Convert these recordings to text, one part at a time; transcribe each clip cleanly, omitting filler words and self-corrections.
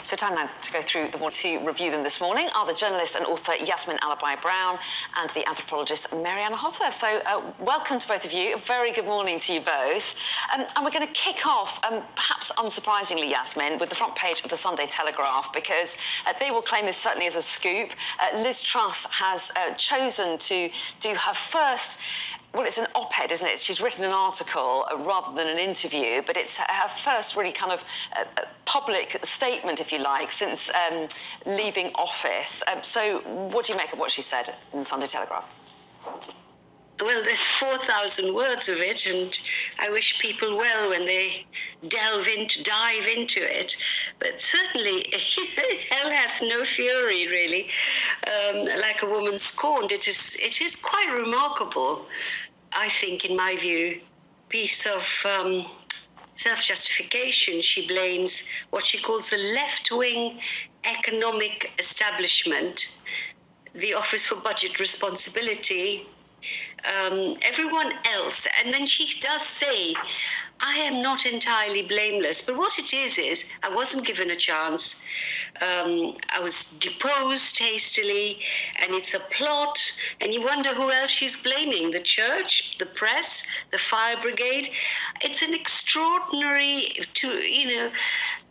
So time now to go through the one to review them this morning are the journalist and author Yasmin Alibhai-Brown and the anthropologist Marianne Hotter. So welcome to both of you. A very good morning to you both. And we're going to kick off, perhaps unsurprisingly, Yasmin, with the front page of the Sunday Telegraph, because they will claim this certainly as a scoop. Liz Truss has chosen to do her first... Well, it's an op-ed, isn't it? She's written an article rather than an interview, but it's her first really kind of public statement, if you like, since leaving office. So what do you make of what she said in the Sunday Telegraph? Well, there's 4,000 words of it, and I wish people well when they dive into it. But certainly, hell hath no fury, really. Like a woman scorned, it is quite remarkable, I think, in my view, piece of self-justification. She blames what she calls the left-wing economic establishment, the Office for Budget Responsibility, everyone else. And then she does say, I am not entirely blameless. But what it is I wasn't given a chance. I was deposed hastily, and it's a plot. And you wonder who else she's blaming: the church, the press, the fire brigade. It's an extraordinary,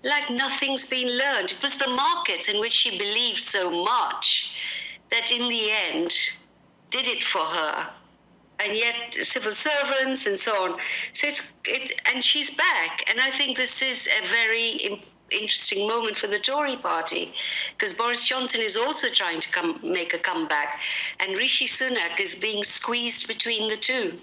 like nothing's been learned. It was the markets in which she believed so much that in the end did it for her. And yet civil servants and so on. So and she's back. And I think this is a very interesting moment for the Tory party, because Boris Johnson is also trying to make a comeback, and Rishi Sunak is being squeezed between the two.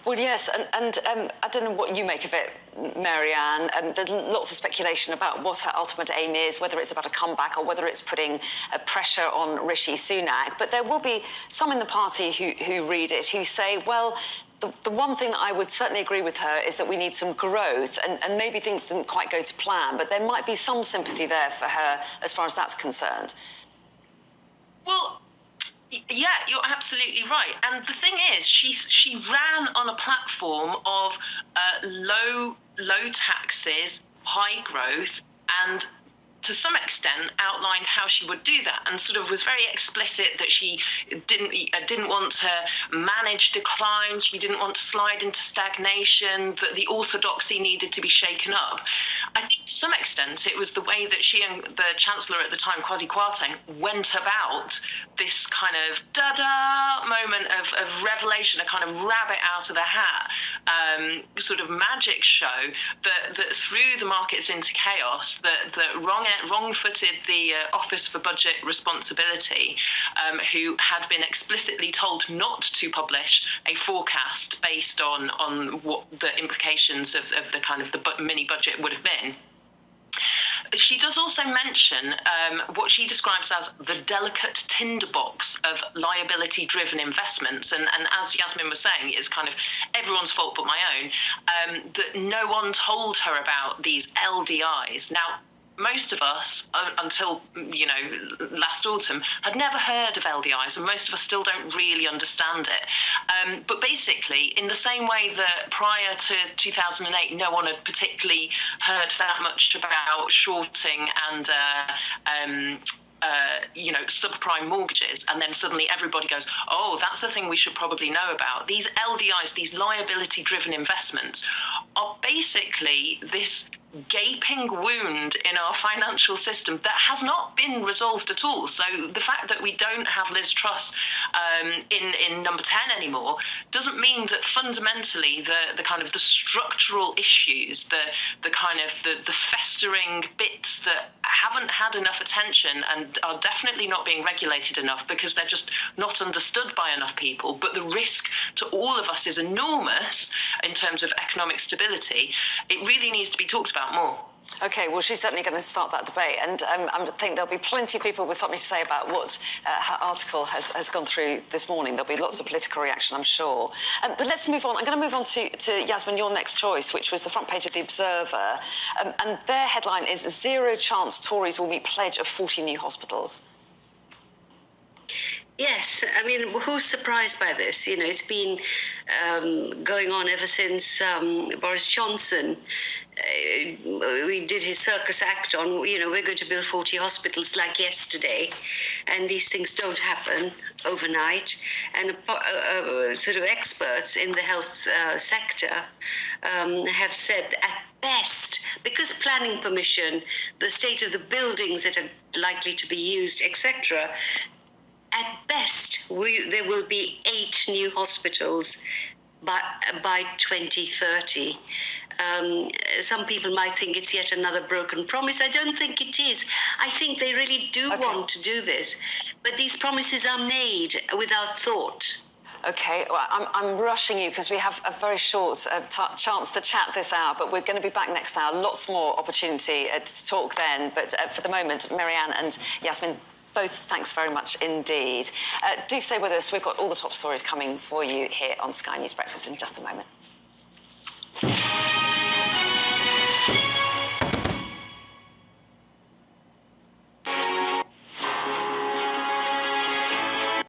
Well, yes, and I don't know what you make of it, Marianne. There's lots of speculation about what her ultimate aim is, whether it's about a comeback or whether it's putting pressure on Rishi Sunak. But there will be some in the party who read it, who say, well, the one thing that I would certainly agree with her is that we need some growth, and maybe things didn't quite go to plan, but there might be some sympathy there for her as far as that's concerned. Well, yeah, you're absolutely right. And the thing is, she ran on a platform of low taxes, high growth, and to some extent outlined how she would do that, and sort of was very explicit that she didn't want to manage decline, she didn't want to slide into stagnation, that the orthodoxy needed to be shaken up. I think to some extent it was the way that she and the Chancellor at the time, Kwasi Kwarteng, went about this kind of da-da moment of revelation, a kind of rabbit out of the hat sort of magic show that threw the markets into chaos, that wrong-footed the Office for Budget Responsibility, who had been explicitly told not to publish a forecast based on what the implications of the kind of the mini budget would have been. She does also mention what she describes as the delicate tinderbox of liability-driven investments. And as Yasmin was saying, it's kind of everyone's fault but my own, that no one told her about these LDIs. Now, most of us, until, last autumn, had never heard of LDIs, and most of us still don't really understand it. But basically, in the same way that prior to 2008, no one had particularly heard that much about shorting and subprime mortgages, and then suddenly everybody goes, oh, that's the thing we should probably know about. These LDIs, these liability-driven investments, are basically this gaping wound in our financial system that has not been resolved at all. So the fact that we don't have Liz Truss in number 10 anymore doesn't mean that fundamentally the kind of the structural issues, the kind of the festering bits that haven't had enough attention and are definitely not being regulated enough because they're just not understood by enough people, but the risk to all of us is enormous in terms of economic stability. It really needs to be talked about more. OK, well, she's certainly going to start that debate, and I think there'll be plenty of people with something to say about what her article has gone through this morning. There'll be lots of political reaction, I'm sure. But let's move on. I'm going to move on to Yasmin, your next choice, which was the front page of The Observer, and their headline is "Zero chance Tories will meet pledge of 40 new hospitals." Yes, I mean, who's surprised by this? You know, it's been going on ever since Boris Johnson. We did his circus act on, you know, we're going to build 40 hospitals like yesterday, and these things don't happen overnight. And sort of experts in the health sector have said at best, because planning permission, the state of the buildings that are likely to be used, etc., at best, there will be 8 new hospitals by 2030. Some people might think it's yet another broken promise. I don't think it is. I think they really do want to do this, but these promises are made without thought. Okay, well, I'm rushing you because we have a very short chance to chat this hour, but we're going to be back next hour. Lots more opportunity to talk then. But for the moment, Mary-Anne and Yasmin, both thanks very much indeed. Do stay with us. We've got all the top stories coming for you here on Sky News Breakfast in just a moment.